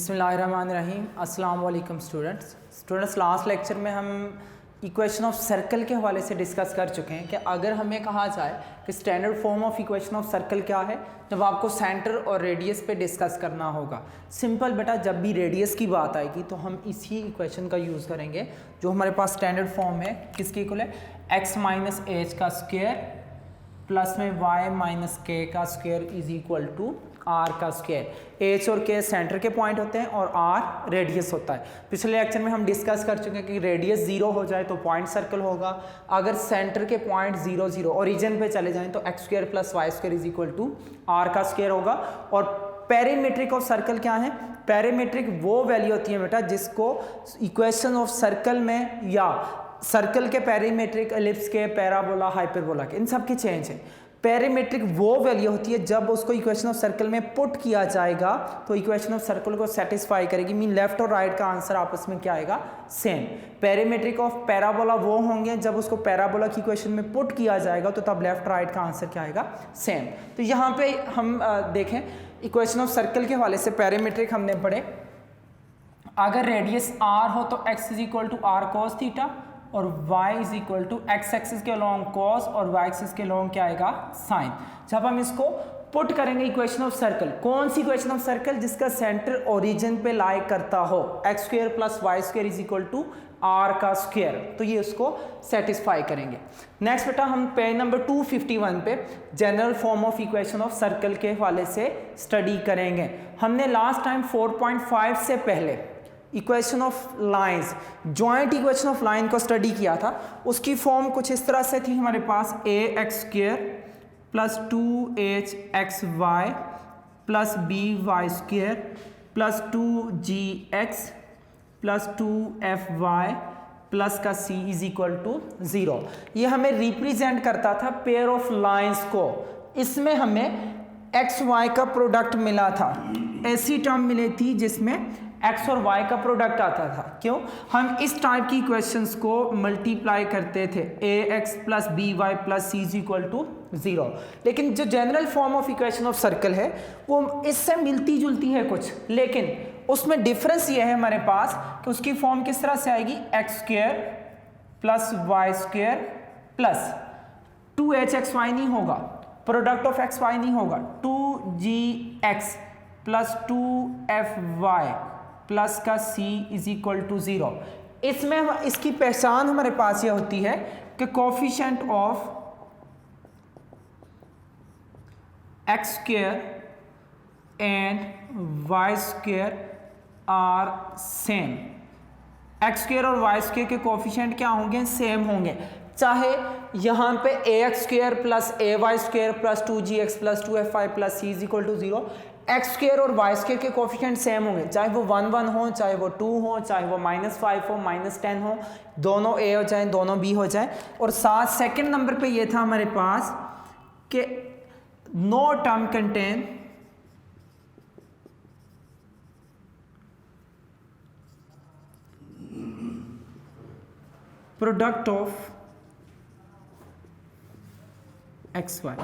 बिस्मिल्लाहिर्रहमानिर्रहीम। अस्सलाम वालेकुम स्टूडेंट्स, लास्ट लेक्चर में हम इक्वेशन ऑफ सर्कल के हवाले से डिस्कस कर चुके हैं कि अगर हमें कहा जाए कि standard form of equation of circle क्या है, जब आपको सेंटर और रेडियस पे डिस्कस करना होगा। सिंपल बेटा, जब भी रेडियस की बात आएगी तो हम इसी इक्वेशन का यूज़ करेंगे जो हमारे पास स्टैंडर्ड फॉर्म है। किसके इक्वल है? x माइनस एच का स्क्वायर प्लस में y माइनस के का square is equal to r का स्क्वायर। h और k सेंटर के पॉइंट होते हैं और r रेडियस होता है। पिछले लेक्चर में हम डिस्कस कर चुके हैं कि रेडियस 0 हो जाए तो पॉइंट सर्कल होगा, अगर सेंटर के पॉइंट 0 0 ओरिजिन पे चले जाएं तो x square plus Y square is equal to r का स्क्वायर होगा। और पेरीमेट्रिक ऑफ सर्कल क्या है? पेरीमेट्रिक वो वैल्यू होती है बेटा जिसको इक्वेशन ऑफ सर्कल में या सर्कल के पेरीमेट्रिक, एलिप्स के, पैराबोला, हाइपरबोला के, इन सब की चेंज है। पेरीमेट्रिक वो वैल्यू होती है जब उसको इक्वेशन ऑफ सर्कल में पुट किया जाएगा तो इक्वेशन ऑफ सर्कल को सेटिस्फाई करेगी। मीन लेफ्ट और राइट का आंसर आपस में क्या आएगा? सेम। पेरीमेट्रिक ऑफ पैराबोला वो होंगे जब उसको पैराबोला की इक्वेशन में पुट किया जाएगा तो तब लेफ्ट राइट का आंसर क्या आएगा? सेम। तो यहाँ पे हम देखें इक्वेशन ऑफ सर्कल के हवाले से पेरीमेट्रिक हमने पढ़े। अगर रेडियस r हो तो x is equal to r cos theta और y is equal to x axis के लॉन्ग cos और y एक्सिस के लॉन्ग क्या आएगा? साइन। जब हम इसको पुट करेंगे इक्वेशन ऑफ सर्कल, कौन सी इक्वेशन ऑफ सर्कल? जिसका सेंटर ओरिजिन पे लाई करता हो, x square plus Y square is equal to r का स्क्वायर, तो ये उसको सेटिस्फाई करेंगे। नेक्स्ट बेटा हम पेज नंबर 251 पे general form of equation of circle के हवाले से स्टडी करेंगे। हमने लास्ट टाइम 4.5 से पहले equation of lines, joint equation of line को स्टडी किया था। उसकी फॉर्म कुछ इस तरह से थी हमारे पास, a x square plus 2h x y plus B y square plus 2gx plus 2fy plus का c इज इक्वल टू 0। ये हमें रिप्रेजेंट करता था पेयर ऑफ लाइंस को। इसमें हमें एक्स वाई का प्रोडक्ट मिला था, ऐसी टर्म मिली थी जिसमें x और y का प्रोडक्ट आता था। क्यों? हम इस टाइप की इक्वेशंस को मल्टीप्लाई करते थे, ax plus B Y plus C is equal to 0। लेकिन जो general form of equation of circle है वो इससे मिलती जुलती है कुछ, लेकिन उसमें डिफरेंस ये है हमारे पास कि उसकी फॉर्म किस तरह से आएगी? X square plus Y square plus 2h x Y नहीं होगा, प्रोडक्ट ऑफ एक्स वाई नहीं होगा, 2gx प्लस 2fy प्लस का c इज इक्वल टू 0। इसमें इसकी पहचान हमारे पास ये होती है कि coefficient of x square and y square are same. x square और y स्क्वायर के कोफिशिएंट क्या होंगे? सेम होंगे। चाहे यहाँ पे ax square plus ay square plus 2gx plus 2fy plus c is equal to 0, X square और Y square के कोफिशिएंट सेम होंगे, चाहे वो 1 1 हो, चाहे वो 2 हो, चाहे वो -5 हो, -10 हो, दोनों ए हो जाए, दोनों बी हो जाए। और साथ सेकंड नंबर पे ये था हमारे पास कि no term contain product of x Y.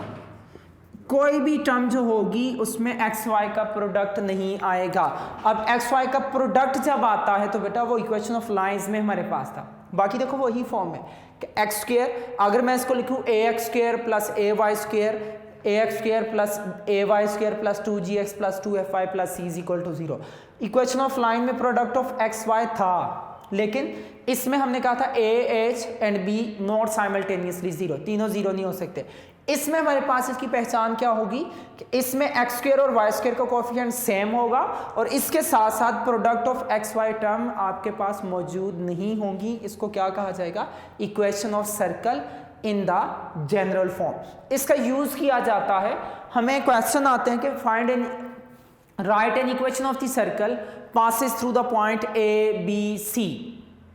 कोई भी टर्म जो होगी उसमें एक्स वाई का प्रोडक्ट नहीं आएगा। अब एक्स वाई का प्रोडक्ट जब आता है तो बेटा वो इक्वेशन ऑफ लाइंस में हमारे पास था। बाकी देखो वही फॉर्म है कि एक्स स्क्वायर, अगर मैं इसको लिखूं a x square plus a y square, a x square plus a y square plus 2gx plus 2fy plus c is equal to 0। Equation of line में प्रोडक्ट ऑफ एक्स वाई था, लेकिन इसमें हमने कहा था a h and b not simultaneously 0, तीनों 0 नहीं हो सकते। इसमें हमारे पास इसकी पहचान क्या होगी कि इसमें एक्स स्क्वायर और वाई स्क्वायर का कोफिशिएंट सेम होगा और इसके साथ साथ product of x Y term आपके पास मौजूद नहीं होंगी। इसको क्या कहा जाएगा? Equation of circle in the general form. इसका यूज किया जाता है, हमें क्वेश्चन आते हैं कि find an write an equation of the circle passes through the point A B C.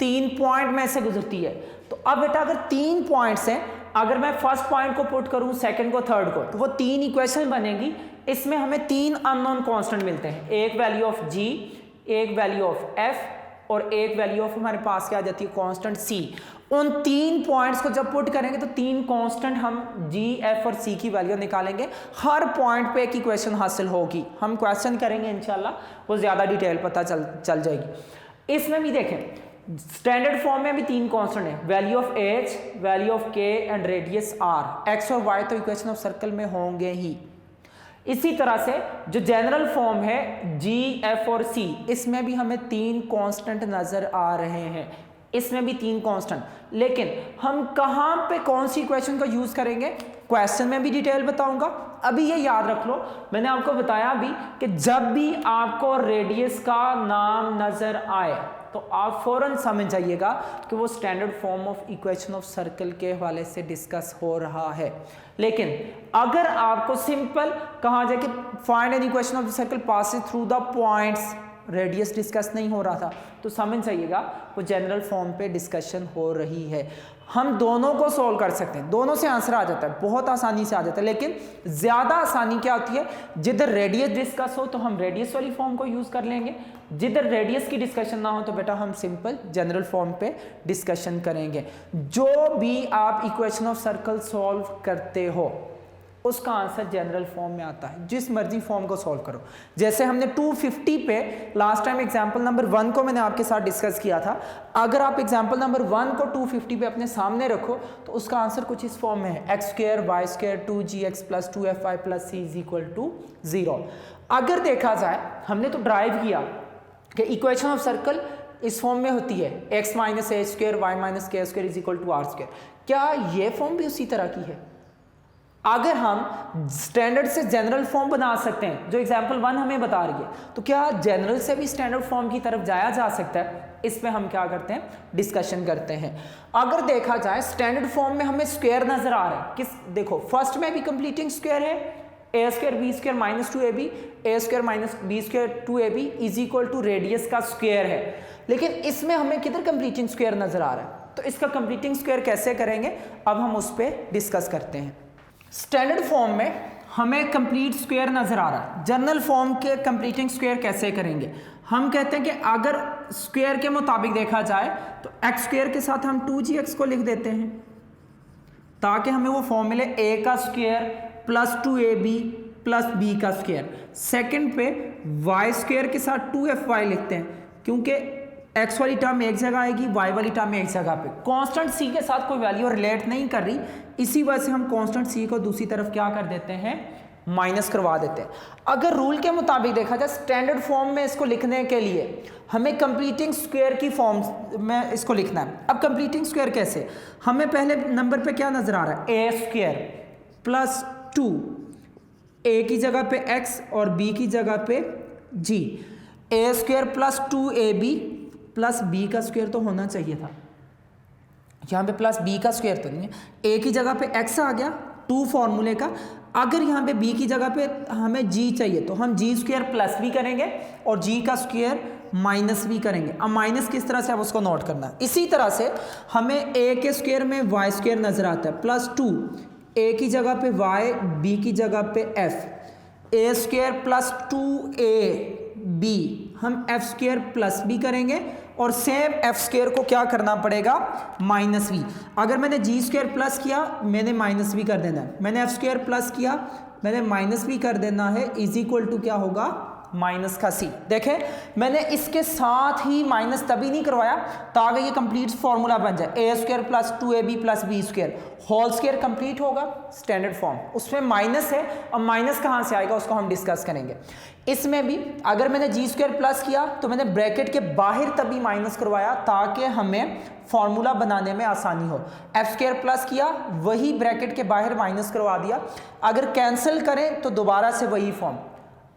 3 point में से गुजरती है। तो अब बेटा अगर 3 पॉइंट्स हैं, अगर मैं फर्स्ट पॉइंट को पुट करूं, सेकंड को, थर्ड को, तो वो 3 इक्वेशन बनेगी। इसमें हमें 3 अननोन कांस्टेंट मिलते हैं, एक वैल्यू ऑफ g, एक वैल्यू ऑफ f और एक वैल्यू ऑफ हमारे पास क्या आ जाती है कांस्टेंट c। उन 3 पॉइंट्स को जब पुट करेंगे तो 3 कांस्टेंट हम g, f और c की वैल्यू निकालेंगे। हर पॉइंट पे एक इक्वेशन हासिल होगी। हम क्वेश्चन करेंगे इंशाल्लाह, वो ज़्यादा डिटेल पता चल जाएगी। इसमें भी देखें स्टैंडर्ड फॉर्म में भी 3 कांस्टेंट है, value of h, value of k and radius r। x और y तो इक्वेशन ऑफ सर्कल में होंगे ही। इसी तरह से जो जनरल फॉर्म है g, f और c, इसमें भी हमें 3 कांस्टेंट नजर आ रहे हैं। इसमें भी 3 कांस्टेंट, लेकिन हम कहां पे कौन सी इक्वेशन का यूज करेंगे क्वेश्चन में भी डिटेल बताऊंगा। अभी ये याद रख लो, मैंने आपको बताया अभी कि जब भी आपको रेडियस का नाम नजर आए तो आप फौरन समझ जाइएगा कि वो standard form of equation of circle के हवाले से डिस्कस हो रहा है। लेकिन अगर आपको सिंपल कहा जाए कि find an equation of the circle passing through the points, radius discuss नहीं हो रहा था, तो समझ जाइएगा वो जनरल फॉर्म पे डिस्कशन हो रही है। हम दोनों को सोल्व कर सकते हैं, दोनों से आंसर आ जाता है, बहुत आसानी से आ जाता है। लेकिन ज़्यादा आसानी क्या होती है, जिधर रेडियस डिस्कस हो तो हम रेडियस वाली फॉर्म को यूज़ कर लेंगे, जिधर रेडियस की डिस्कशन ना हो तो बेटा हम सिंपल जनरल फॉर्म पे डिस्कशन करेंगे। जो भी आप इक्वेशन ऑफ सर्कल सॉल्व करते हो उसका आंसर जनरल फॉर्म में आता है, जिस मर्जी फॉर्म को सॉल्व करो। जैसे हमने 250 पे लास्ट टाइम एग्जांपल नंबर 1 को मैंने आपके साथ डिस्कस किया था। अगर आप एग्जांपल नंबर 1 को 250 पे अपने सामने रखो तो उसका आंसर कुछ इस फॉर्म में है, X square Y square 2gx plus 2fy plus c is equal to 0। अगर देखा जाए हमने तो ड्राइव किया कि इक्वेशन ऑफ सर्कल इस फॉर्म में होती है, x माइनस ए स्क्वायर वाई माइनस के square is equal to R square. क्या ये फॉर्म भी उसी तरह की है? अगर हम स्टैंडर्ड से जनरल फॉर्म बना सकते हैं जो एग्जांपल 1 हमें बता रही है, तो क्या जनरल से भी स्टैंडर्ड फॉर्म की तरफ जाया जा सकता है? इसमें हम क्या करते हैं, डिस्कशन करते हैं। अगर देखा जाए स्टैंडर्ड फॉर्म में हमें स्क्वायर नजर आ रहा है, किस देखो फर्स्ट में भी कंप्लीटिंग स्क्वायर है, a square b square minus 2ab, a square minus b square 2ab is equal to radius का स्क्वायर है। लेकिन इसमें हमें किधर कंप्लीटिंग स्क्वायर नजर आ रहा है, तो इसका कंप्लीटिंग स्क्वायर कैसे करेंगे अब हम उस पर डिस्कस करते हैं। स्टैंडर्ड फॉर्म में हमें कंप्लीट स्क्वायर नजर आ रहा है, जनरल फॉर्म के कंप्लीटिंग स्क्वायर कैसे करेंगे? हम कहते हैं कि अगर स्क्वायर के मुताबिक देखा जाए तो एक्स स्क्वायर के साथ हम 2gx को लिख देते हैं ताकि हमें वो फॉर्म मिले a का square plus 2ab plus b का स्क्वायर। सेकंड पे y स्क्वायर के साथ 2fy लिखते हैं क्योंकि x वाली टर्म एक जगह आएगी, y वाली टर्म एक जगह पे। कांस्टेंट c के साथ कोई वैल्यू रिलेट नहीं कर रही, इसी वजह से हम कांस्टेंट c को दूसरी तरफ क्या कर देते हैं, माइनस करवा देते हैं। अगर रूल के मुताबिक देखा जाए स्टैंडर्ड फॉर्म में इसको लिखने के लिए हमें कंप्लीटिंग स्क्वायर की फॉर्म में इसको लिखना है। अब कंप्लीटिंग स्क्वायर कैसे, हमें पहले नंबर पे क्या नजर आ रहा है, ए स्क्वायर प्लस 2, ए की जगह पे x और b की जगह पे g, a square plus 2ab plus b का स्क्वायर तो होना चाहिए था, यहाँ पे प्लस b का स्क्वायर तो नहीं है। a की जगह पे x आ गया 2 फॉर्मूले का, अगर यहाँ पे b की जगह पे हमें g चाहिए तो हम g स्क्वायर प्लस b करेंगे और g का स्क्वायर माइनस b करेंगे। अब माइनस किस तरह से, अब उसको नोट करना है। इसी तरह से हमें a के स्क्वायर में y स्क्वायर नजर आता है प्लस 2, a की जगह पे y, b की जगह पे f, a square plus 2ab हम f स्क्वायर प्लस b करेंगे और सेम f स्क्वायर को क्या करना पड़ेगा, माइनस v। अगर मैंने g स्क्वायर प्लस किया मैंने माइनस v कर देना है, मैंने f स्क्वायर प्लस किया मैंने माइनस v कर देना है, इज इक्वल टू क्या होगा, माइनस का c। देखें मैंने इसके साथ ही माइनस तभी नहीं करवाया ताकि ये कंप्लीट फॉर्मूला बन जाए, a square plus 2ab plus b square whole square complete होगा स्टैंडर्ड फॉर्म। उसमें माइनस है और माइनस कहाँ से आएगा उसको हम डिस्कस करेंगे। इसमें भी अगर मैंने जी स्क्वायर प्लस किया तो मैंने ब्रैकेट के बाहर तभी माइनस करवाया ताकि हमें फॉर्मूला बनाने में आसानी हो। एफ स्क्वायर प्लस किया वही ब्रैकेट के बाहर माइनस करवा दिया, अगर कैंसिल करें तो दोबारा से वही फॉर्म,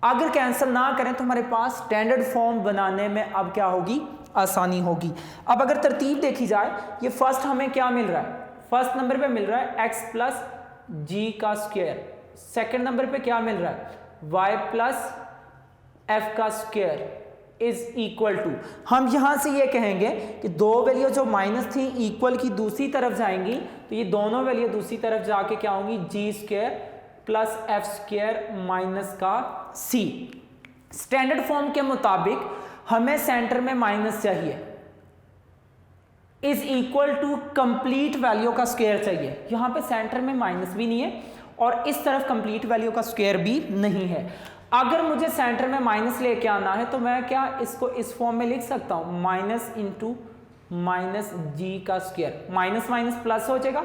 अगर कैंसिल ना करें तो हमारे पास स्टैंडर्ड फॉर्म बनाने में अब क्या होगी, आसानी होगी। अब अगर तरतीब देखी जाए, ये फर्स्ट हमें क्या मिल रहा है, फर्स्ट नंबर पे मिल रहा है x प्लस जी का स्क्वायर, सेकेंड नंबर पे क्या मिल रहा है, y प्लस एफ का स्क्वायर इज इक्वल टू, हम यहां से ये कहेंगे कि दो वैल्यू जो माइनस थी इक्वल की दूसरी तरफ जाएंगी तो ये दोनों वैल्यू दूसरी तरफ जाके क्या होंगी, जी square plus f square minus का सी। स्टैंडर्ड फॉर्म के मुताबिक हमें सेंटर में माइनस चाहिए, is equal to complete value का स्क्वायर चाहिए। यहां पे सेंटर में माइनस भी नहीं है और इस तरफ कंप्लीट वैल्यू का स्क्वायर भी नहीं है। अगर मुझे सेंटर में माइनस लेके आना है तो मैं क्या इसको इस फॉर्म में लिख सकता हूं, माइनस इंटू माइनस जी का स्क्वायर, माइनस माइनस प्लस हो जाएगा।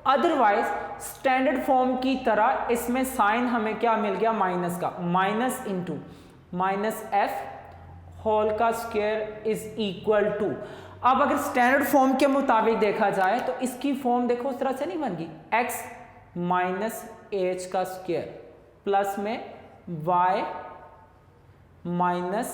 अदरवाइज स्टैंडर्ड फॉर्म की तरह इसमें साइन हमें क्या मिल गया, माइनस का, minus into minus F whole का स्क्वायर इज इक्वल टू। अब अगर स्टैंडर्ड फॉर्म के मुताबिक देखा जाए तो इसकी फॉर्म देखो उस तरह से नहीं बन गई, एक्स माइनस एच का स्क्वायर प्लस में y माइनस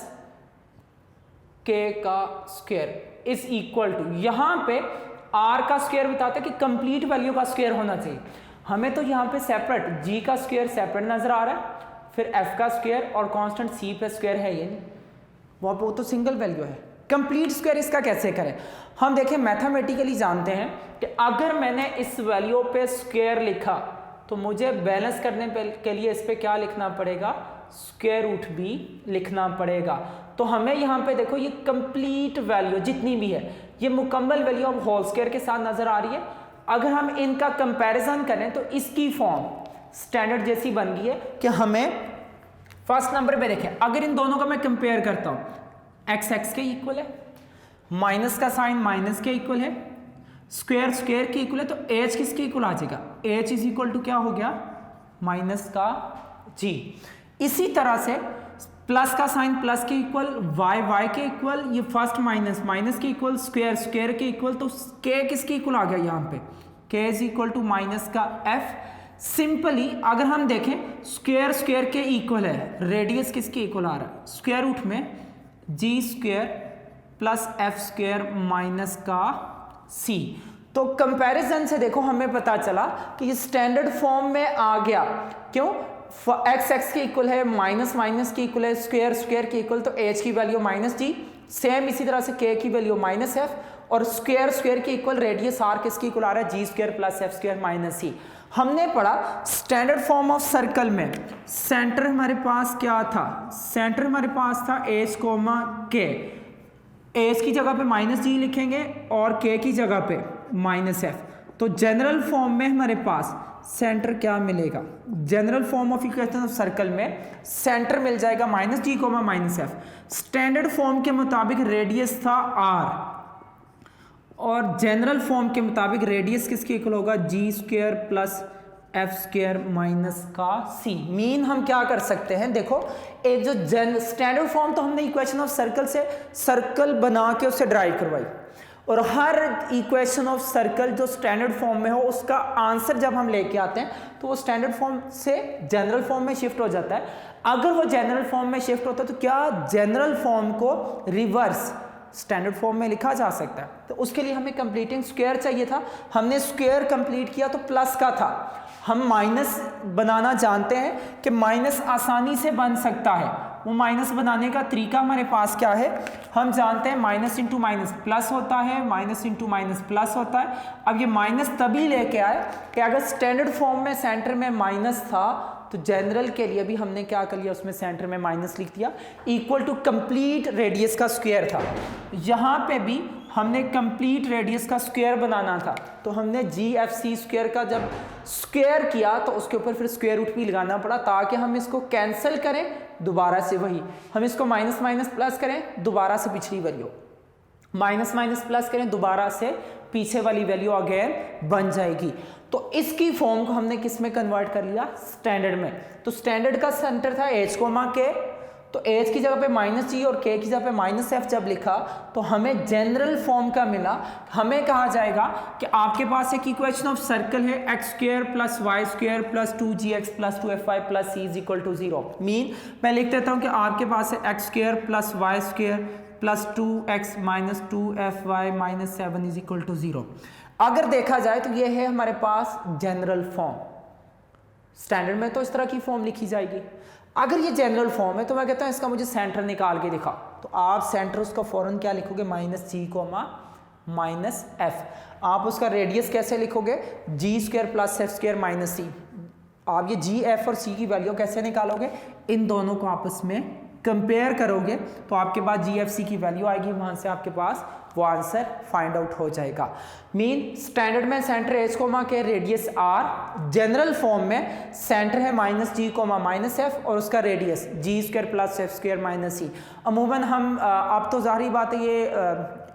के का स्क्वायर इज इक्वल टू, यहां पे r का स्क्वायर बताता है कि कंप्लीट वैल्यू का स्क्वायर होना चाहिए। हमें तो यहां पे सेपरेट g का स्क्वायर सेपरेट नजर आ रहा है, फिर f का स्क्वायर और कांस्टेंट c पे स्क्वायर है, ये नहीं वो तो सिंगल वैल्यू है। कंप्लीट स्क्वायर इसका कैसे करें, हम देखें मैथमेटिकली जानते हैं कि अगर मैंने इस वैल्यू पे स्क्वायर लिखा तो मुझे बैलेंस करने के लिए इस पे क्या लिखना पड़ेगा, स्क्वायर रूट भी लिखना पड़ेगा। तो हमें यहाँ पे देखो ये कंप्लीट वैल्यू जितनी भी है ये मुकम्मल वैल्यू अब होल स्क्वायर के साथ नजर आ रही है। अगर हम इनका कंपैरिजन करें तो इसकी फॉर्म स्टैंडर्ड जैसी बन गई है कि हमें फर्स्ट नंबर पे देखें, अगर इन दोनों का मैं कंपेयर करता हूँ, एक्स एक्स के इक्वल है, माइनस का साइन माइनस के इक्वल है, स्क्वायर स्क्वायर के इक्वल है, तो एच किसके इक्वल आ जाएगा, एच इज इक्वल टू क्या हो गया, माइनस का जी। इसी तरह से प्लस का साइन प्लस के इक्वल, वाई वाई के इक्वल, ये फर्स्ट माइनस माइनस के इक्वल, स्क्वायर स्क्वायर के इक्वल, तो के किसके इक्वल आ गया यहाँ पे, के इज इक्वल टू माइनस का एफ। सिंपली अगर हम देखें स्क्वायर स्क्वायर के इक्वल है, रेडियस किसके इक्वल आ रहा है, स्क्वायर रूट में जी square plus f square minus का सी। तो कंपैरिजन से देखो हमें पता चला कि ये स्टैंडर्ड फॉर्म में आ गया। क्यों, एक्स एक्स के इक्वल है, माइनस माइनस के इक्वल है, स्क्वायर स्क्वायर के इक्वल, तो एच की वैल्यू माइनस जी, सेम इसी तरह से के की वैल्यू माइनस एफ, और स्क्वायर स्क्वायर के इक्वल रेडियस आर किसके इक्वल आ रहा है, g square plus f square minus c. हमने पढ़ा स्टैंडर्ड फॉर्म ऑफ सर्कल में सेंटर हमारे पास क्या था, सेंटर हमारे पास था एच कोमा के, एच की जगह पे माइनस जी लिखेंगे और के की जगह पे माइनस एफ। तो जनरल फॉर्म में हमारे पास सेंटर क्या मिलेगा, general form of equation of circle में सेंटर मिल जाएगा minus g comma minus f. Standard form के मुताबिक रेडियस था आर और जनरल फॉर्म के मुताबिक रेडियस किसके इक्वल होगा, g square plus f square minus का सी। मीन हम क्या कर सकते हैं, देखो एक जो स्टैंडर्ड फॉर्म तो हमने इक्वेशन ऑफ सर्कल से सर्कल बना के उससे ड्राइव करवाई, और हर इक्वेशन ऑफ सर्कल जो स्टैंडर्ड फॉर्म में हो उसका आंसर जब हम लेके आते हैं तो वो स्टैंडर्ड फॉर्म से जनरल फॉर्म में शिफ्ट हो जाता है। अगर वो जनरल फॉर्म में शिफ्ट होता है तो क्या जनरल फॉर्म को रिवर्स स्टैंडर्ड फॉर्म में लिखा जा सकता है। तो उसके लिए हमें कंप्लीटिंग स्क्वायर चाहिए था, हमने स्क्वायर कंप्लीट किया तो प्लस का था। हम माइनस बनाना जानते हैं कि माइनस आसानी से बन सकता है, वो माइनस बनाने का तरीका हमारे पास क्या है, हम जानते हैं माइनस इंटू माइनस प्लस होता है, माइनस इंटू माइनस प्लस होता है। अब ये माइनस तभी लेके आए कि अगर स्टैंडर्ड फॉर्म में सेंटर में माइनस था तो जनरल के लिए भी हमने क्या कर लिया, उसमें सेंटर में माइनस लिख दिया, इक्वल टू कंप्लीट रेडियस का स्क्वायर था। यहाँ पे भी हमने कंप्लीट रेडियस का स्क्वायर बनाना था, तो हमने जी एफ सी स्क्वायर का जब स्क्वायर किया तो उसके ऊपर फिर स्क्वायर रूट भी लगाना पड़ा, ताकि हम इसको कैंसिल करें दोबारा से वही, हम इसको माइनस माइनस प्लस करें दोबारा से पिछली वैल्यू, माइनस माइनस प्लस करें दोबारा से पीछे वाली वैल्यू अगेन बन जाएगी। तो इसकी फॉर्म को हमने किस में कन्वर्ट कर लिया, स्टैंडर्ड में। तो स्टैंडर्ड का सेंटर था एच कोमा के, तो एच की जगह पे माइनस जी और के की जगह पे माइनस एफ जब लिखा तो हमें जनरल फॉर्म का मिला। हमें कहा जाएगा कि आपके पास एक इक्वेशन ऑफ सर्कल है X square plus Y square plus 2gx plus 2fy plus c is equal to 0। Mean मैं लिख देता हूँ कि आपके पास है X square plus Y square plus 2x minus 2fy minus 7 is equal to 0। अगर देखा जाए तो ये है हमारे पास जनरल फॉर्म, स्टैंडर्ड में तो इस तरह की फॉर्म लिखी जाएगी। अगर ये जनरल फॉर्म है तो मैं कहता हूँ इसका मुझे सेंटर निकाल के दिखा, तो आप सेंटर उसका फौरन क्या लिखोगे, minus g comma minus f. आप उसका रेडियस कैसे लिखोगे, g square plus f square minus c. आप ये जी एफ और सी की वैल्यू कैसे निकालोगे, इन दोनों को आपस में कंपेयर करोगे तो आपके पास GFC की वैल्यू आएगी, वहां से आपके पास वो आंसर फाइंड आउट हो जाएगा। मीन स्टैंडर्ड में सेंटर एच कोमा के रेडियस आर, जनरल फॉर्म में सेंटर है -g कोमा -f और उसका रेडियस g² + f² - c। अमूमन हम अब तो जाहिर बात है ये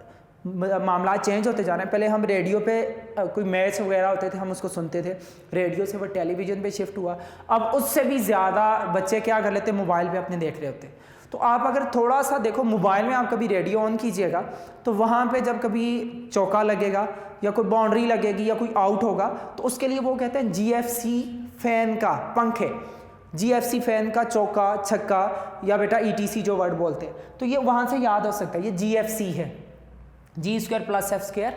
मामला चेंज होते जा रहे हैं। पहले हम रेडियो पे कोई मैच वगैरह होते थे हम उसको सुनते थे, रेडियो से वो टेलीविज़न पे शिफ्ट हुआ। अब उससे भी ज़्यादा बच्चे क्या कर लेते, मोबाइल पे अपने देख रहे होते। तो आप अगर थोड़ा सा देखो, मोबाइल में आप कभी रेडियो ऑन कीजिएगा तो वहाँ पे जब कभी चौका लगेगा या कोई बाउंड्री लगेगी या कोई आउट होगा तो उसके लिए वो कहते हैं GFC फैन का पंखे, GFC फैन का चौका छक्का या बेटा ETC जो वर्ड बोलते हैं, तो ये वहाँ से याद हो सकता है, ये GFC है, g² + f²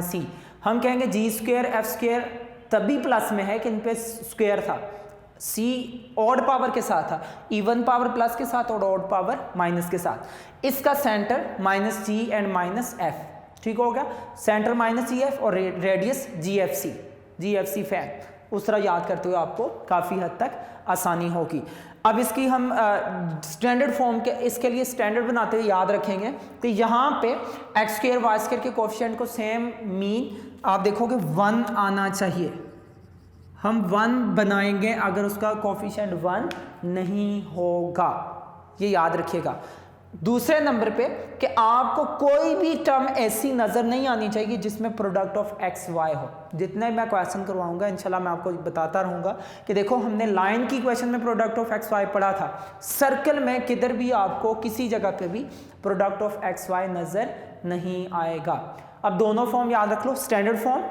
- c। हम कहेंगे g² f² तभी प्लस में है कि इन पे स्क्वायर था, c ऑड पावर के साथ था, इवन पावर प्लस के साथ और ऑड पावर माइनस के साथ। इसका सेंटर -g एंड -f, ठीक हो गया, सेंटर -gf और रेडियस GFC फैन। उस तरह याद करते हुए आपको काफ़ी हद तक आसानी होगी। अब इसकी हम स्टैंडर्ड फॉर्म के इसके लिए स्टैंडर्ड बनाते हुए याद रखेंगे तो यहाँ पे x² y² के कोफिशिएंट को सेम मीन आप देखोगे 1 आना चाहिए। हम 1 बनाएंगे अगर उसका कोफिशिएंट 1 नहीं होगा, ये याद रखिएगा। दूसरे नंबर पे कि आपको कोई भी टर्म ऐसी नज़र नहीं आनी चाहिए जिसमें प्रोडक्ट ऑफ एक्स वाई हो। जितने मैं क्वेश्चन करवाऊंगा इंशाल्लाह मैं आपको बताता रहूँगा कि देखो हमने लाइन की क्वेश्चन में प्रोडक्ट ऑफ एक्स वाई पढ़ा था, सर्कल में किधर भी आपको किसी जगह पे भी प्रोडक्ट ऑफ एक्स वाई नज़र नहीं आएगा। अब दोनों फॉर्म याद रख लो, standard form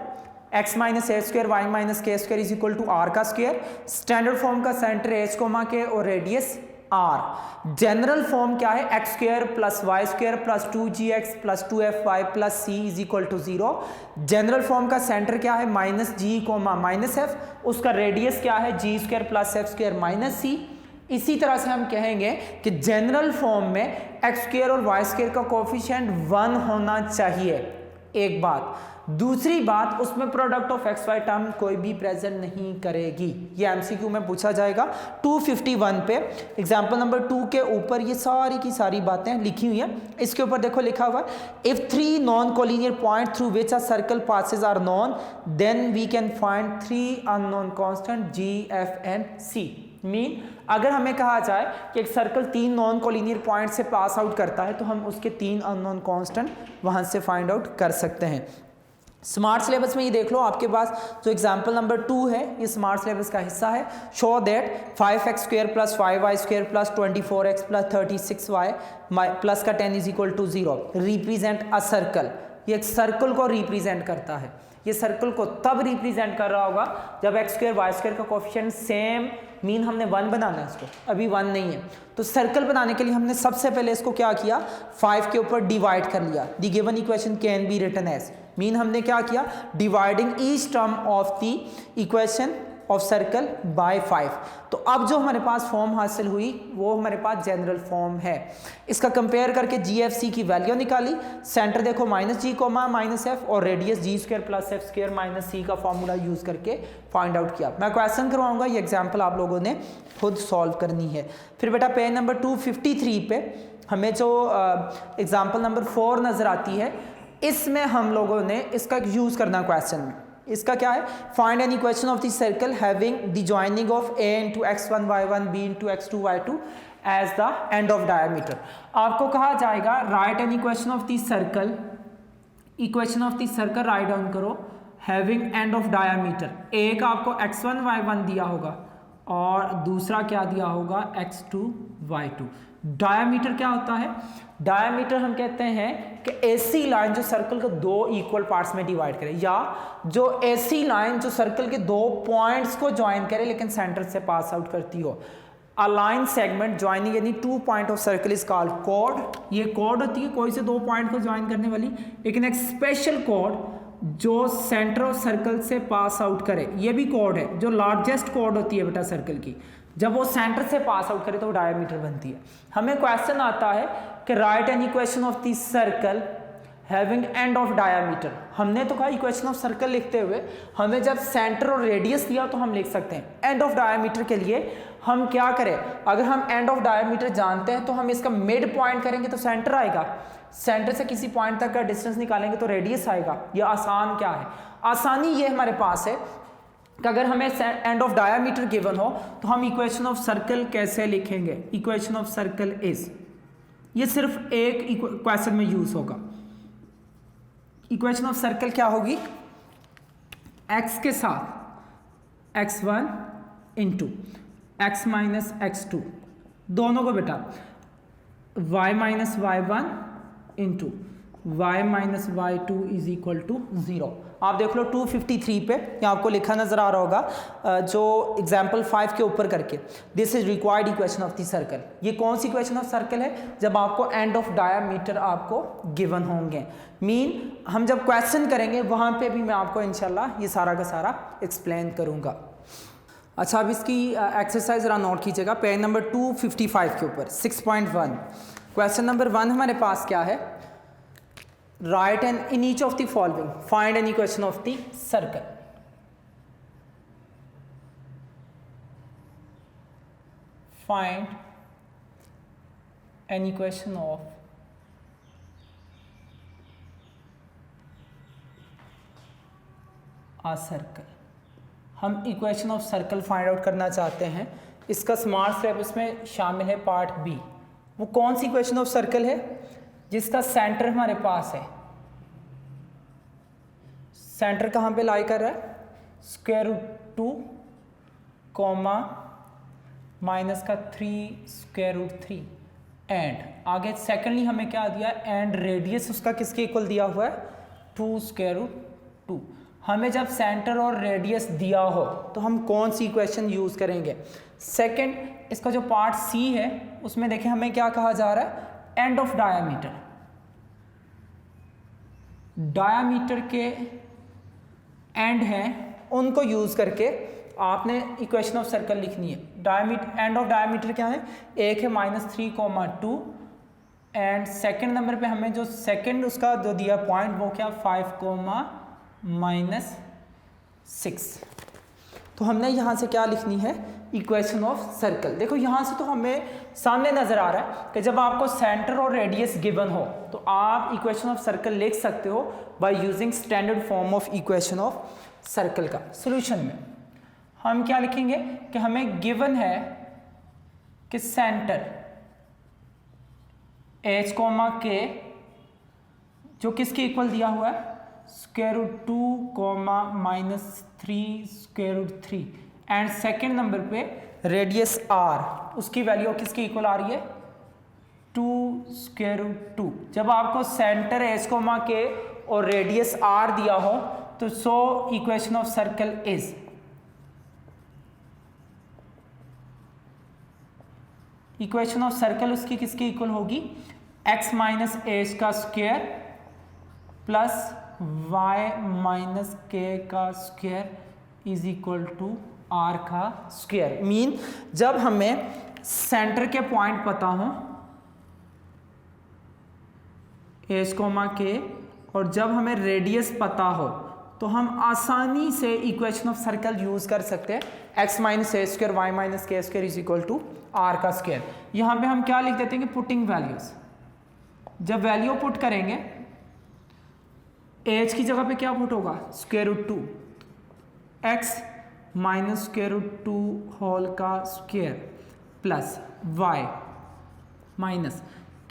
x - a² y - k² = r का स्क्वायर, स्टैंडर्ड फॉर्म का सेंटर h कोमा के और रेडियस r। जनरल फॉर्म क्या है, x² + y² + 2gx + 2fy + c = 0। General form का सेंटर क्या है, -g, -f, उसका रेडियस क्या है, g² + f² - c। इसी तरह से हम कहेंगे कि जनरल फॉर्म में x² और y² का कोफिशिएंट 1 होना चाहिए, एक बात। दूसरी बात, उसमें product of x Y term कोई भी प्रेजेंट नहीं करेगी। ये एमसीक्यू में पूछा जाएगा 251 पे, एग्जांपल नंबर 2 के ऊपर ये सारी की सारी बातें लिखी हुई हैं। इसके ऊपर देखो लिखा हुआ है, if 3 non collinear point through which a circle passes are known then we can find 3 unknown constant g, f and c। Mean अगर हमें कहा जाए कि एक सर्कल 3 नॉन कोलिनियर पॉइंट से पास आउट करता है तो हम उसके 3 अननोन कांस्टेंट वहां से फाइंड आउट कर सकते हैं। स्मार्ट सिलेबस में ये देख लो, आपके पास जो एग्जांपल नंबर 2 है ये स्मार्ट सिलेबस का हिस्सा है। Show that 5x² + 5y² + 24x + 36y plus का 10 = 0 रिप्रेजेंट अ सर्कल। ये एक सर्कल को रिप्रेजेंट करता है। ये सर्कल को तब रिप्रेजेंट कर रहा होगा जब x² y² का कोफिशिएंट सेम, मीन हमने 1 बनाना है, इसको अभी 1 नहीं है तो सर्कल बनाने के लिए हमने सबसे पहले इसको क्या किया, 5 के ऊपर डिवाइड कर लिया। The given equation can be written as, mean हमने क्या किया, dividing each term of the equation of circle by 5। तो अब जो हमारे पास फॉर्म हासिल हुई वो हमारे पास जनरल फॉर्म है। इसका कंपेयर करके GFC की वैल्यू निकाली, सेंटर देखो -g, -f और रेडियस g² + f² - c का फॉर्मूला यूज करके फाइंड आउट किया। मैं क्वेश्चन करवाऊंगा, ये एग्जांपल आप लोगों ने खुद सॉल्व करनी है। फिर बेटा पेज नंबर 253 पे हमें जो एग्जाम्पल नंबर 4 नजर आती है, इसमें हम लोगों ने इसका यूज करना क्वेश्चन में। इसका क्या है, find an equation of the circle having the joining of a × x1 y1 b × x2 y2 as the end of diameter. आपको कहा जाएगा write an equation of the circle, equation of the circle write down करो having end of diameter. एक आपको x1 y1 दिया होगा और दूसरा क्या दिया होगा, x2 y2। डायमीटर क्या होता है, डायमीटर हम कहते हैं कि ऐसी लाइन जो सर्कल को 2 इक्वल पार्ट्स में डिवाइड करे, या जो ऐसी लाइन जो सर्कल के 2 पॉइंट्स को ज्वाइन करे लेकिन सेंटर से पास आउट करती हो। अ लाइन सेगमेंट ज्वाइनिंग यानी 2 point of circle is called chord. ये कॉर्ड होती है कोई से 2 पॉइंट को ज्वाइन करने वाली, लेकिन एक स्पेशल कॉर्ड जो सेंटर ऑफ सर्कल से पास आउट करे, ये भी कॉर्ड है। जो लार्जेस्ट कॉर्ड होती है बेटा सर्कल की, जब वो सेंटर से पास आउट करे तो वो डायमीटर बनती है। हमें क्वेश्चन आता है कि right an equation of the circle having end of diameter. हमने तो कहा इक्वेशन ऑफ सर्कल लिखते हुए हमें जब सेंटर और रेडियस दिया तो हम लिख सकते हैं। एंड ऑफ डायामीटर के लिए हम क्या करें, अगर हम एंड ऑफ डायामीटर जानते हैं तो हम इसका मिड पॉइंट करेंगे तो सेंटर आएगा, सेंटर से किसी पॉइंट तक का डिस्टेंस निकालेंगे तो रेडियस आएगा। ये आसान क्या है, आसानी ये हमारे पास है कि अगर हमें एंड ऑफ डायामीटर गिवन हो तो हम इक्वेशन ऑफ सर्कल कैसे लिखेंगे। इक्वेशन ऑफ सर्कल इज, ये सिर्फ एक क्वेश्चन में यूज होगा। इक्वेशन ऑफ सर्कल क्या होगी, x के साथ x1 into x minus x2 दोनों को बेटा y minus y1 into y minus y2 is equal to 0। आप देख लो 253 पे यहाँ आपको लिखा नजर आ रहा होगा जो एग्जाम्पल 5 के ऊपर करके, this is required equation of the circle. ये कौन सी इक्वेशन ऑफ सर्कल है, जब आपको एंड ऑफ डायामीटर आपको गिवन होंगे। मीन हम जब क्वेश्चन करेंगे वहाँ पे भी मैं आपको इंशाल्लाह ये सारा का सारा एक्सप्लेन करूँगा। अच्छा, अब इसकी एक्सरसाइज जरा नोट कीजिएगा, पेज नंबर 255 के ऊपर 6.1 क्वेश्चन नंबर 1 हमारे पास क्या है, write an in each of the following find an equation of the circle. Find an equation of a circle. हम equation of circle find out करना चाहते हैं, इसका स्मार्ट स्टेप इसमें शामिल है पार्ट बी। वो कौन सी इक्वेशन ऑफ सर्कल है जिसका सेंटर हमारे पास है, सेंटर कहाँ पे लाई कर रहा है, स्क्वायर रूट 2 कॉमा माइनस का 3 स्क्वायर रूट 3 एंड आगे सेकेंडली हमें क्या दिया है, एंड रेडियस उसका किसके इक्वल दिया हुआ है, 2 स्क्वायर रूट 2। हमें जब सेंटर और रेडियस दिया हो तो हम कौन सी इक्वेशन यूज करेंगे। सेकंड, इसका जो पार्ट सी है उसमें देखें हमें क्या कहा जा रहा है, एंड ऑफ डायामीटर। डायामीटर के एंड हैं उनको यूज करके आपने इक्वेशन ऑफ सर्कल लिखनी है। डायामीटर, एंड ऑफ डायामीटर क्या है, एक है -3,2 एंड सेकंड नंबर पे हमें जो सेकंड उसका जो दिया पॉइंट वो क्या 5,-6। तो हमने यहाँ से क्या लिखनी है, इक्वेशन ऑफ सर्कल। देखो यहाँ से तो हमें सामने नजर आ रहा है कि जब आपको सेंटर और रेडियस गिवन हो तो आप इक्वेशन ऑफ सर्कल लिख सकते हो by using standard form of equation of circle का। सॉल्यूशन में हम क्या लिखेंगे कि हमें गिवन है कि सेंटर h, k जो किसके इक्वल दिया हुआ है, square root 2, -3 square root 3 and second number पे रेडियस r, उसकी वैल्यू किसकी इक्वल आ रही है, 2 स्क्वायर रूट 2। जब आपको सेंटर h, k और रेडियस r दिया हो तो so equation of circle is, equation of circle उसकी किसकी इक्वल होगी, x माइनस एच का square plus y minus K का square is equal to r का स्क्वायर। मीन जब हमें सेंटर के पॉइंट पता हो h, k और जब हमें रेडियस पता हो तो हम आसानी से इक्वेशन ऑफ सर्कल यूज कर सकते हैं, x माइनस ए स्क्वायर वाई माइनस के square is equal to r का स्क्वायर। यहाँ पे हम क्या लिख देते हैं कि पुटिंग वैल्यूज, जब वैल्यू पुट करेंगे h की जगह पे क्या पुट होगा, square root 2 x minus square root 2 whole का square plus y minus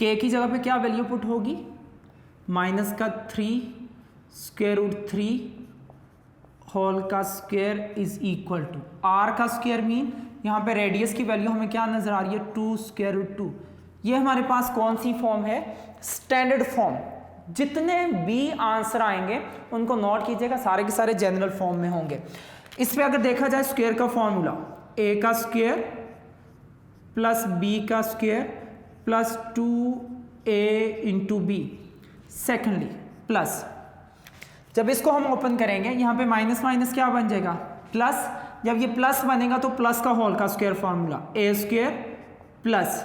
k की जगह पे क्या वैल्यू पुट होगी, माइनस का 3 स्क्वायर रूट 3 होल का square is equal to r का स्क्वायर। मीन यहाँ पे रेडियस की वैल्यू हमें क्या नजर आ रही है, 2 स्क्वायर रूट 2। ये हमारे पास कौन सी फॉर्म है, स्टैंडर्ड फॉर्म। जितने भी आंसर आएंगे उनको नोट कीजिएगा, सारे के सारे जनरल फॉर्म में होंगे। इस पे अगर देखा जाए स्क्वायर का फॉर्मूला, a का स्क्वायर प्लस b का square plus 2a into B. Secondly plus, जब इसको हम ओपन करेंगे यहाँ पे माइनस माइनस क्या बन जाएगा, प्लस। जब ये प्लस बनेगा तो प्लस का होल का square formula, a square plus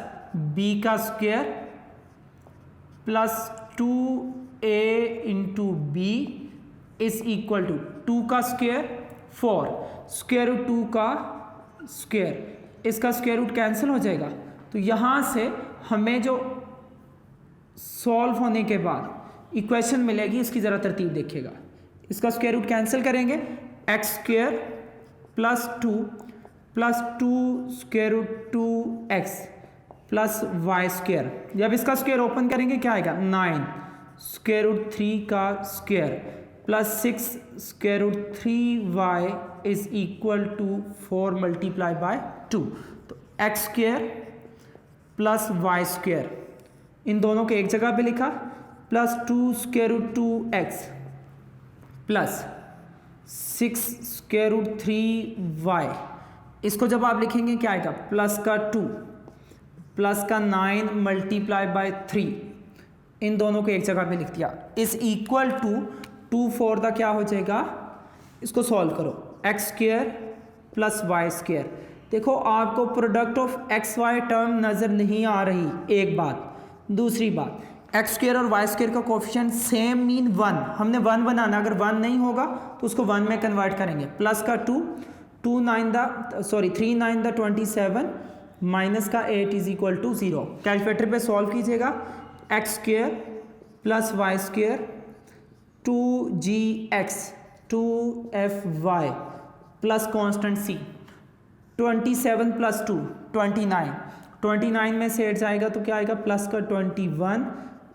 b का square plus 2a a into B is equal to 2 का स्क्वायर 4 स्क्वायर रूट 2 का स्क्वायर, इसका स्क्वायर रूट कैंसिल हो जाएगा। तो यहाँ से हमें जो सॉल्व होने के बाद इक्वेशन मिलेगी, इसकी ज़रा तरतीब देखिएगा। इसका स्क्वायर रूट कैंसिल करेंगे, X square plus 2 square root 2x plus Y square. जब इसका स्क्वायर ओपन करेंगे क्या आएगा, 9 स्क्वायर रूट 3 का square plus 6 square root 3y is equal to 4 multiply by 2। तो x square plus Y square इन दोनों को एक जगह पे लिखा, plus 2 square root 2x plus 6 square root 3y। इसको जब आप लिखेंगे क्या आएगा, प्लस का 2 प्लस का 9 मल्टीप्लाई बाय 3, इन दोनों को एक जगह पे लिख दिया, इज इक्वल टू 2 4 का क्या हो जाएगा, इसको सॉल्व करो, X square plus Y square. देखो आपको product of x Y term नज़र नहीं आ रही, एक बात। दूसरी बात, एक्स स्क्वायर और वाई स्क्वायर का कोफिशिएंट सेम मीन 1, हमने 1 बनाना, अगर 1 नहीं होगा तो उसको 1 में कन्वर्ट करेंगे। प्लस का 2 3 9 द 27 माइनस का 8 इज इक्वल टू 0। कैलकुलेटर पे सॉल्व कीजिएगा, X square plus Y square 2gx 2fy plus constant c 27 plus 2 29 में से 8 जाएगा तो क्या आएगा, प्लस का 21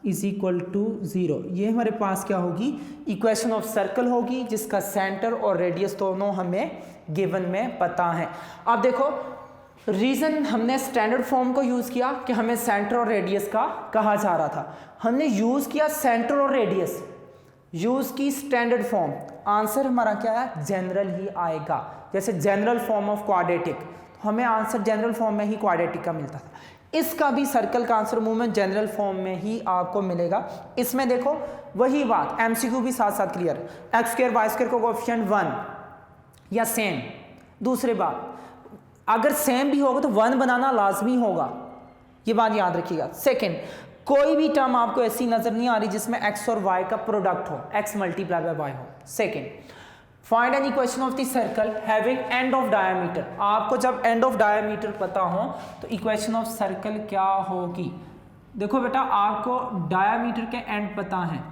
इज इक्वल टू 0। ये हमारे पास क्या होगी, इक्वेशन ऑफ सर्कल होगी, जिसका सेंटर और रेडियस दोनों हमें गिवन में पता है। अब देखो रीज़न हमने स्टैंडर्ड फॉर्म को यूज़ किया कि हमें सेंटर और रेडियस का कहा जा रहा था, हमने यूज़ किया सेंटर और रेडियस, यूज़ की स्टैंडर्ड फॉर्म, आंसर हमारा क्या है, जनरल ही आएगा। जैसे जनरल फॉर्म ऑफ क्वाड्रेटिक, तो हमें आंसर जनरल फॉर्म में ही क्वाड्रेटिक का मिलता था। इसका भी सर्कल का आंसर मूवमेंट जनरल फॉर्म में ही आपको मिलेगा। इसमें देखो वही बात, एमसीक्यू भी साथ साथ क्लियर है, एक्स स्क्वायर वाई स्क्वायर का कोएफिशिएंट 1 या सेम। दूसरी बात, अगर सेम भी होगा तो 1 बनाना लाजमी होगा, ये बात याद रखिएगा। सेकंड, कोई भी टर्म आपको ऐसी नजर नहीं आ रही जिसमें x और y का प्रोडक्ट हो, x मल्टीप्लाई बाय y हो। Second, find an equation of the circle having end of diameter. आपको जब एंड ऑफ डायमीटर पता हो तो इक्वेशन ऑफ सर्कल क्या होगी। देखो बेटा, आपको डायमीटर के एंड पता है,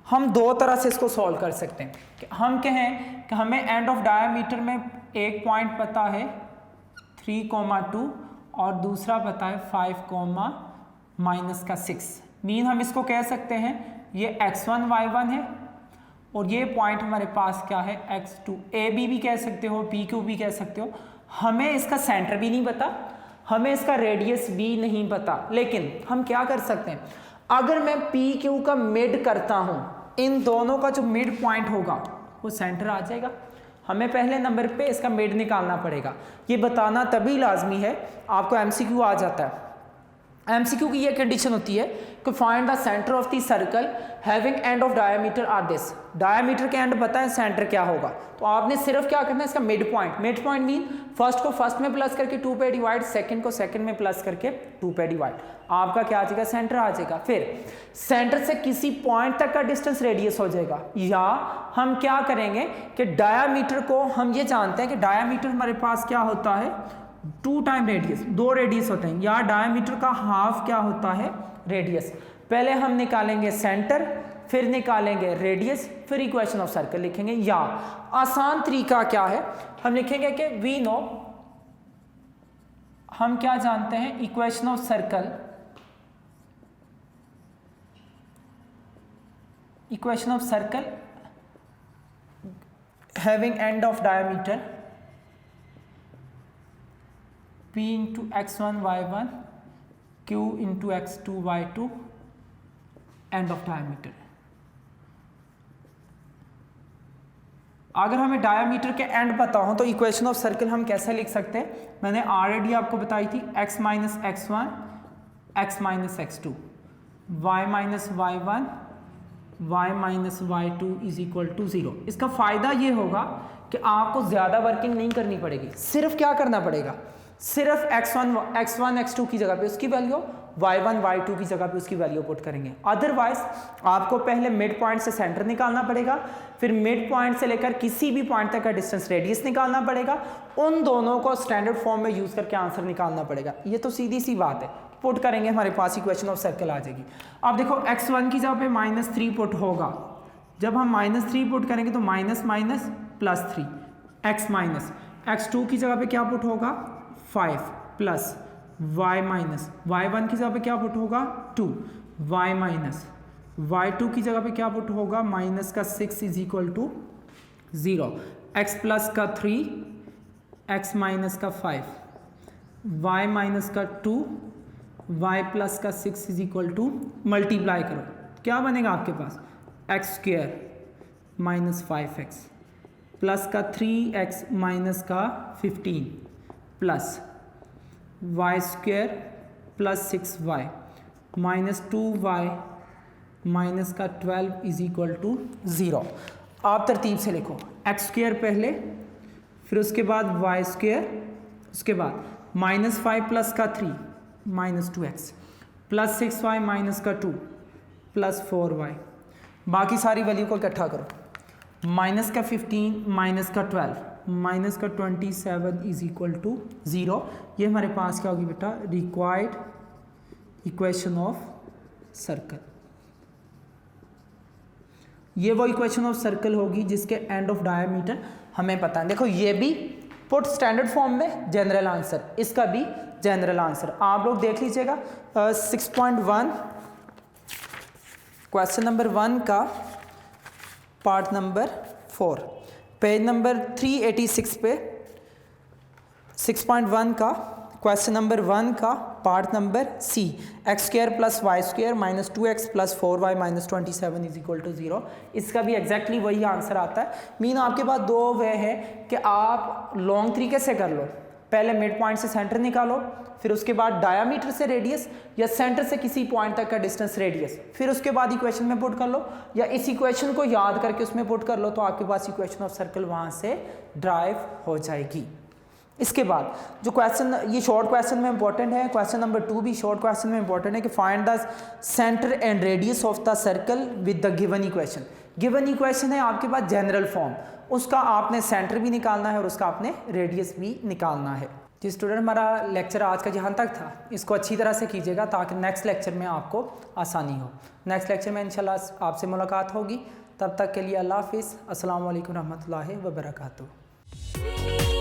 हम दो तरह से इसको सॉल्व कर सकते हैं। कि हम कहें कि हमें एंड ऑफ डायमीटर में एक पॉइंट पता है 3,2 और दूसरा पता है 5,-6। मीन हम इसको कह सकते हैं ये x1 y1 है और ये पॉइंट हमारे पास क्या है x2। a b भी कह सकते हो, p q भी कह सकते हो। हमें इसका सेंटर भी नहीं पता, हमें इसका रेडियस भी नहीं पता, लेकिन हम क्या कर सकते हैं, अगर मैं p q का मिड करता हूं, इन दोनों का जो मिड पॉइंट होगा वो सेंटर आ जाएगा। हमें पहले नंबर पे इसका मिड निकालना पड़ेगा, ये बताना तभी लाजमी है। आपको एमसीक्यू आ जाता है, एमसीक्यू की ये कंडीशन होती है कि find the centre of the circle having end of diameter are this. Diameter के एंड पता है, सेंटर क्या होगा, तो आपने सिर्फ क्या करना है, इसका mid point. Mid point mean first को फर्स्ट में प्लस करके 2 पे डिवाइड, सेकंड को सेकंड में प्लस करके 2 पे डिवाइड, आपका क्या आ जाएगा, सेंटर आ जाएगा। फिर सेंटर से किसी पॉइंट तक का डिस्टेंस रेडियस हो जाएगा, या हम क्या करेंगे कि डायमीटर को हम ये जानते हैं कि डायमीटर हमारे पास क्या होता है, 2 टाइम रेडियस, 2 रेडियस होते हैं, या डायमीटर का हाफ क्या होता है, रेडियस। पहले हम निकालेंगे सेंटर, फिर निकालेंगे रेडियस, फिर इक्वेशन ऑफ सर्कल लिखेंगे। या आसान तरीका क्या है, हम लिखेंगे कि वी नो, हम क्या जानते हैं, equation of circle, equation of circle having end of diameter p into x1 y1 q into x2 y2 and of diameter. अगर हमें डायमीटर के एंड पता हो तो इक्वेशन ऑफ सर्कल हम कैसे लिख सकते हैं, मैंने ऑलरेडी आपको बताई थी, x minus x1 x minus x2 y minus y1 y minus y2 is equal to 0। इसका फ़ायदा ये होगा कि आपको ज़्यादा वर्किंग नहीं करनी पड़ेगी, सिर्फ क्या करना पड़ेगा, सिर्फ x1 x2 की जगह पे उसकी वैल्यू, y1 y2 की जगह पे उसकी वैल्यू पुट करेंगे। अदरवाइज आपको पहले मिड पॉइंट से सेंटर निकालना पड़ेगा, फिर मिड पॉइंट से लेकर किसी भी पॉइंट तक का डिस्टेंस रेडियस निकालना पड़ेगा, उन दोनों को स्टैंडर्ड फॉर्म में यूज करके आंसर निकालना पड़ेगा। ये तो सीधी सी बात है, पुट करेंगे हमारे पास इक्वेशन ऑफ सर्कल आ जाएगी। अब देखो x1 की जगह पे -3 पुट होगा, जब हम -3 पुट करेंगे तो minus minus +3 x minus, x2 की जगह पे क्या पुट होगा 5 प्लस y माइनस, y1 की जगह पे क्या पुट होगा 2 y माइनस, y2 की जगह पे क्या पुट होगा माइनस का 6 is equal to 0, x plus का 3 x माइनस का 5 y माइनस का 2 y प्लस का 6 इज इक्वल टू, मल्टीप्लाई करो क्या बनेगा आपके पास x square minus 5x plus का 3x माइनस का 15 plus y square plus 6y minus 2y minus का 12 इज इक्वल टू 0। आप तरतीब से लिखो एक्स स्क्वेयर पहले, फिर उसके बाद वाई स्क्वेयर, उसके बाद -5 प्लस का 3 minus 2x plus 6y minus का 2 प्लस 4y, बाकी सारी वैल्यू को इकट्ठा करो, माइनस का 15 माइनस का 12 माइनस का 27 इज इक्वल टू 0। ये हमारे पास क्या होगी बेटा रिक्वायर्ड इक्वेशन ऑफ सर्कल। ये वो इक्वेशन ऑफ सर्कल होगी जिसके एंड ऑफ डायमीटर हमें पता है। देखो ये भी पुट स्टैंडर्ड फॉर्म में जनरल आंसर, इसका भी जनरल आंसर आप लोग देख लीजिएगा। 6.1 क्वेश्चन नंबर 1 का पार्ट नंबर 4 पेज नंबर 386 पे 6.1 का क्वेश्चन नंबर 1 का part number C, X square plus Y square minus 2x plus 4y minus 27 is equal to 0। इसका भी एग्जैक्टली वही आंसर आता है। मीन आपके पास दो वे है कि आप लॉन्ग तरीके से कर लो, पहले मिड पॉइंट से सेंटर निकालो, फिर उसके बाद डायामीटर से रेडियस या सेंटर से किसी पॉइंट तक का डिस्टेंस रेडियस, फिर उसके बाद इक्वेशन में पुट कर लो, या इस इक्वेशन को याद करके उसमें पुट कर लो, तो आपके पास इक्वेशन ऑफ सर्कल वहां से ड्राइव हो जाएगी। इसके बाद जो क्वेश्चन, ये शॉर्ट क्वेश्चन में इंपॉर्टेंट है, क्वेश्चन नंबर 2 भी शॉर्ट क्वेश्चन में इंपॉर्टेंट है कि find the centre and radius of the circle with the given equation. Given equation है आपके पास जनरल फॉर्म, उसका आपने सेंटर भी निकालना है और उसका आपने रेडियस भी निकालना है। जी स्टूडेंट, हमारा लेक्चर आज का जहाँ तक था इसको अच्छी तरह से कीजिएगा ताकि नेक्स्ट लेक्चर में आपको आसानी हो। नेक्स्ट लेक्चर में इंशाल्लाह आपसे मुलाकात होगी, तब तक के लिए अल्लाह हाफिज़, अस्सलाम वालेकुम रहमतुल्लाहि व बरकातुहू।